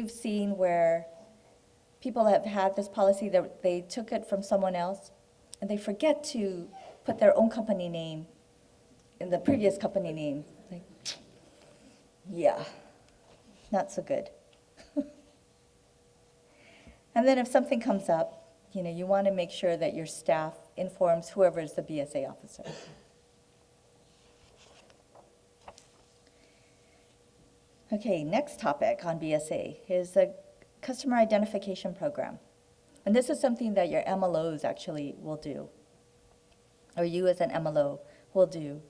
You've seen where people have had this policy that they took it from someone else and they forget to put their own company name in the previous company name. Like, yeah, not so good. And then if something comes up, you want to make sure that your staff informs whoever is the BSA officer. Okay, next topic on BSA is the customer identification program. And this is something that your MLOs actually will do, or you as an MLO will do.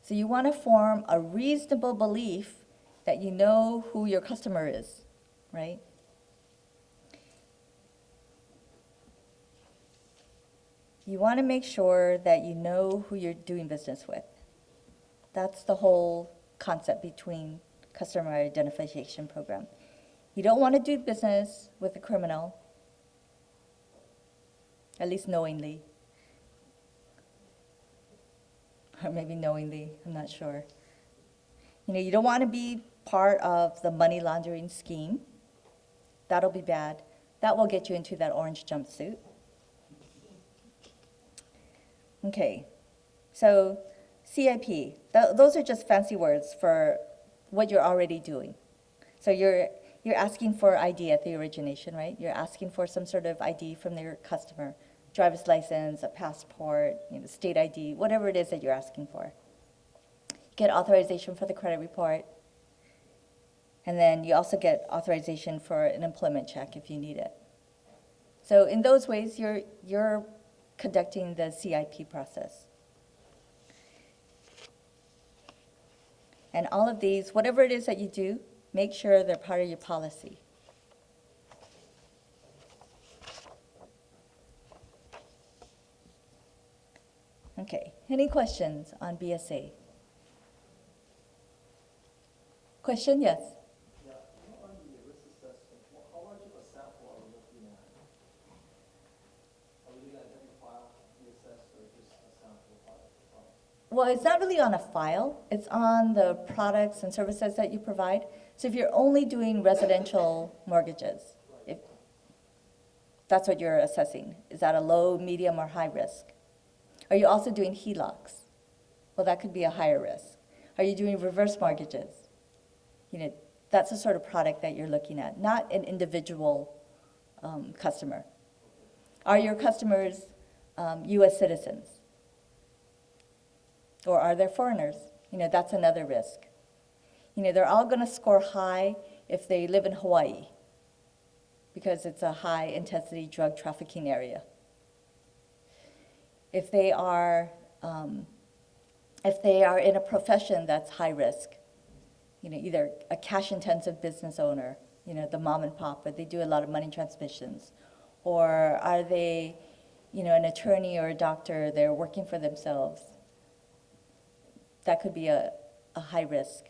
So you want to form a reasonable belief that you know who your customer is, right? You want to make sure that you know who you're doing business with. That's the whole concept between customer identification program. You don't want to do business with a criminal, at least knowingly. Or maybe knowingly, I'm not sure. You don't want to be part of the money laundering scheme. That'll be bad. That will get you into that orange jumpsuit. Okay, so CIP, those are just fancy words for what you're already doing. So you're asking for ID at the origination, right? You're asking for some sort of ID from your customer, driver's license, a passport, state ID, whatever it is that you're asking for. Get authorization for the credit report, and then you also get authorization for an employment check if you need it. So in those ways, you're conducting the CIP process. And all of these, whatever it is that you do, make sure they're part of your policy. Okay, any questions on BSA? Question, yes? Yeah, on the risk assessment, how much of a sample are we looking at? Are we looking at every file to be assessed or just a sample file? Well, it's not really on a file. It's on the products and services that you provide. So if you're only doing residential mortgages, if that's what you're assessing, is that a low, medium, or high risk? Are you also doing HELOCs? Well, that could be a higher risk. Are you doing reverse mortgages? That's the sort of product that you're looking at, not an individual customer. Are your customers U.S. citizens? Or are there foreigners? That's another risk. They're all going to score high if they live in Hawaii because it's a high-intensity drug trafficking area. If they are in a profession that's high risk, either a cash-intensive business owner, the mom and pop, but they do a lot of money transmissions, or are they, an attorney or a doctor, they're working for themselves. That could be a high risk.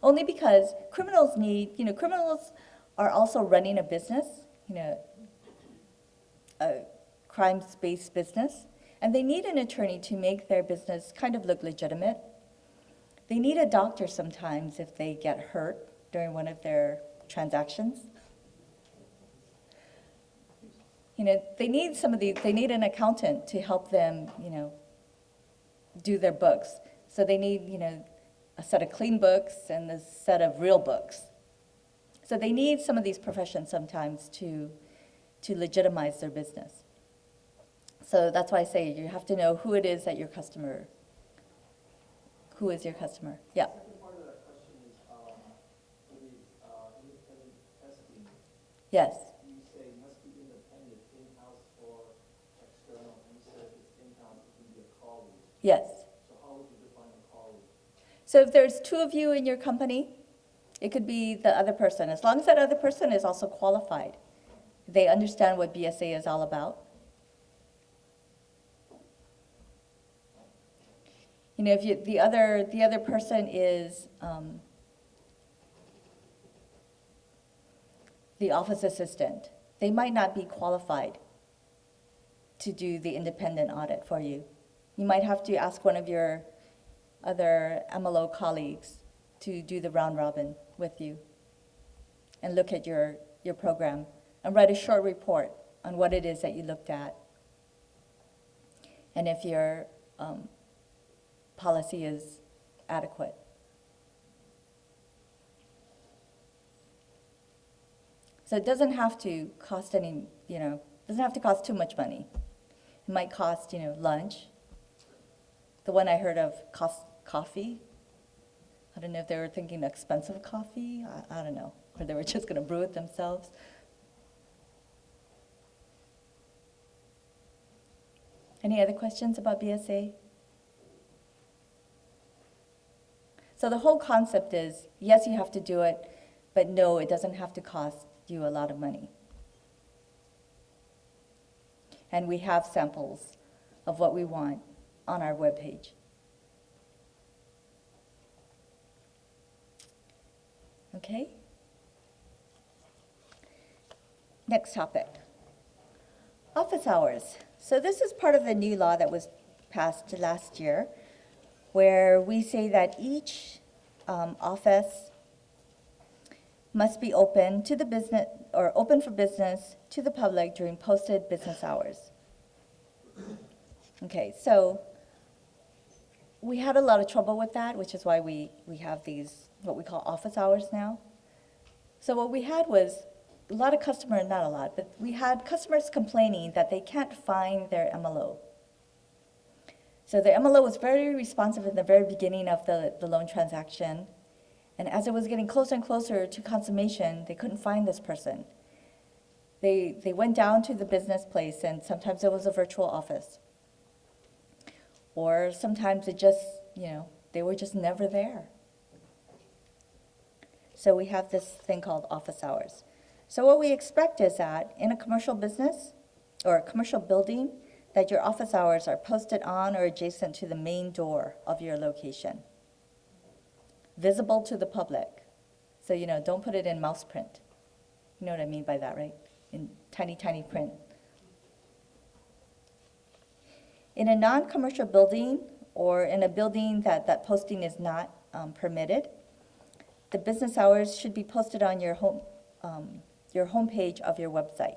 Only because criminals criminals are also running a business, a crimes-based business, and they need an attorney to make their business kind of look legitimate. They need a doctor sometimes if they get hurt during one of their transactions. They need they need an accountant to help them, do their books. So they need, a set of clean books and a set of real books. So they need some of these professions sometimes to legitimize their business. So that's why I say you have to know who it is that your customer, who is your customer? Yeah. The second part of that question is for the independent testing. Yes. You say it must be independent, in-house or external, and you said if it's in-house, it can be a colleague. Yes. So how would you define a colleague? So if there's two of you in your company, it could be the other person, as long as that other person is also qualified. They understand what BSA is all about. If the other person is the office assistant, they might not be qualified to do the independent audit for you. You might have to ask one of your other MLO colleagues to do the round robin with you. and look at your program and write a short report on what it is that you looked at and if your policy is adequate. So it doesn't have to cost any, doesn't have to cost too much money. It might cost, lunch. The one I heard of cost coffee. I don't know if they were thinking expensive coffee. I don't know. Or they were just going to brew it themselves. Any other questions about BSA? So the whole concept is, yes, you have to do it, but no, it doesn't have to cost you a lot of money. And we have samples of what we want on our webpage. Okay? Next topic. Office hours. So this is part of the new law that was passed last year, where we say that each office must be open to the business or open for business to the public during posted business hours. Okay, so we had a lot of trouble with that, which is why we have these, what we call office hours now. So what we had was a lot of customers, not a lot, but we had customers complaining that they can't find their MLO. So the MLO was very responsive in the very beginning of the loan transaction. And as it was getting closer and closer to consummation, they couldn't find this person. They went down to the business place, and sometimes it was a virtual office. Or sometimes it just, they were just never there. So we have this thing called office hours. So what we expect is that in a commercial business or a commercial building, that your office hours are posted on or adjacent to the main door of your location. Visible to the public. So, don't put it in mouse print. You know what I mean by that, right? In tiny, tiny print. In a non-commercial building or in a building that posting is not permitted, the business hours should be posted on your homepage of your website,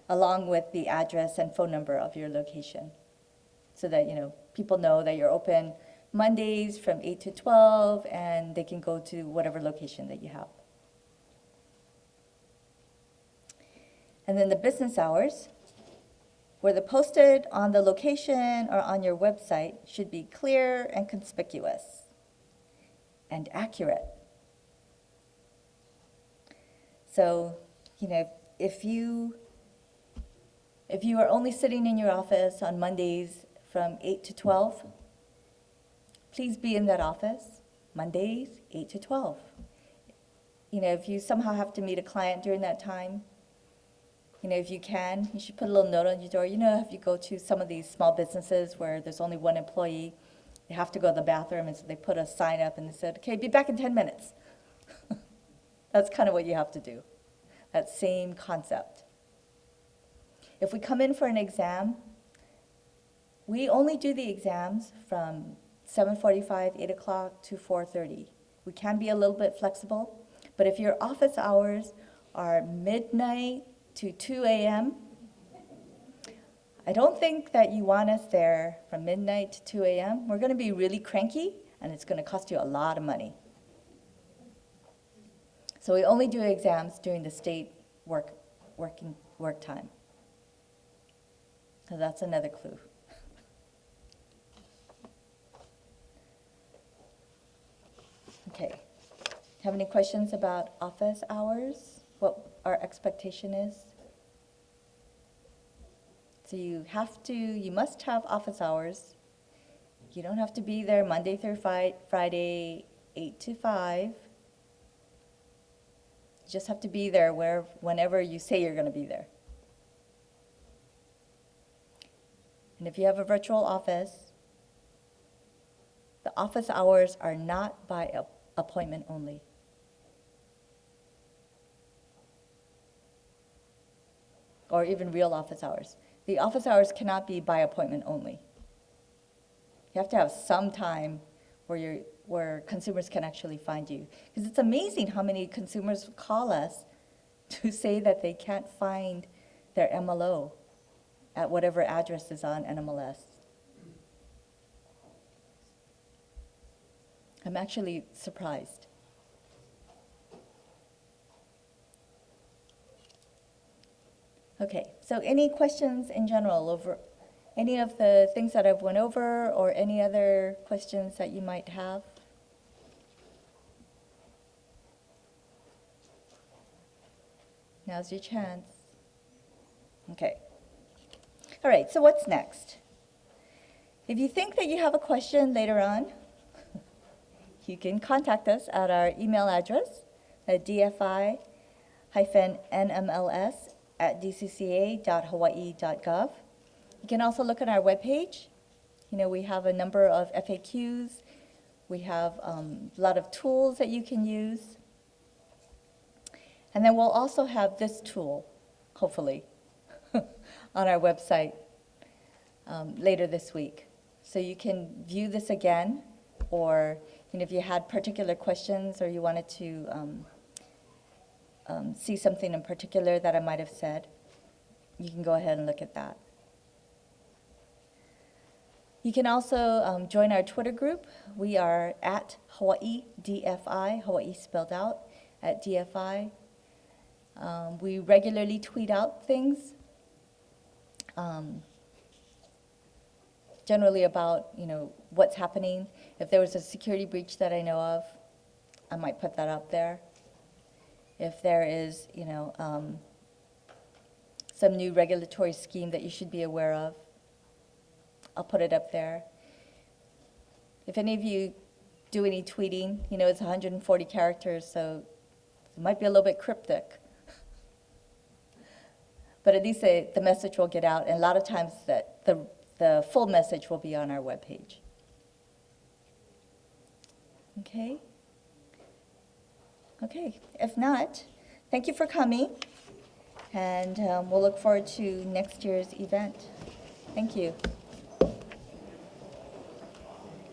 along with the address and phone number of your location, so that people know that you're open Mondays from 8 to 12, and they can go to whatever location that you have. And then the business hours, whether posted on the location or on your website, should be clear and conspicuous and accurate. So, if you are only sitting in your office on Mondays from 8 to 12, please be in that office Mondays, 8 to 12. If you somehow have to meet a client during that time, if you can, you should put a little note on your door. If you go to some of these small businesses where there's only one employee, they have to go to the bathroom, and so they put a sign up and they said, okay, be back in 10 minutes. That's kind of what you have to do, that same concept. If we come in for an exam, we only do the exams from 7:45, 8 o'clock to 4:30. We can be a little bit flexible, but if your office hours are midnight to 2 a.m., I don't think that you want us there from midnight to 2 a.m. We're going to be really cranky, and it's going to cost you a lot of money. So we only do exams during the state work time. So that's another clue. Okay. Have any questions about office hours? What our expectation is? So you must have office hours. You don't have to be there Monday through Friday, 8 to 5. You just have to be there whenever you say you're going to be there. And if you have a virtual office, the office hours are not by appointment only. Or even real office hours. The office hours cannot be by appointment only. You have to have some time where where consumers can actually find you. Because it's amazing how many consumers call us to say that they can't find their MLO at whatever address is on NMLS. I'm actually surprised. Okay, so any questions in general over any of the things that I've went over, or any other questions that you might have? Now's your chance. Okay. All right, so what's next? If you think that you have a question later on, you can contact us at our email address at dfi-nmls@dcca.hawaii.gov. You can also look at our webpage. You know, we have a number of FAQs. We have a lot of tools that you can use. And then we'll also have this tool, hopefully, on our website later this week. So you can view this again, or if you had particular questions or you wanted to see something in particular that I might have said, you can go ahead and look at that. You can also join our Twitter group. We are at Hawaii DFI, Hawaii spelled out, at DFI. We regularly tweet out things, generally about what's happening. If there was a security breach that I know of, I might put that up there. If there is some new regulatory scheme that you should be aware of, I'll put it up there. If any of you do any tweeting, it's 140 characters, so it might be a little bit cryptic. But at least the message will get out, and a lot of times that the full message will be on our webpage. Okay? Okay, if not, thank you for coming, and we'll look forward to next year's event. Thank you.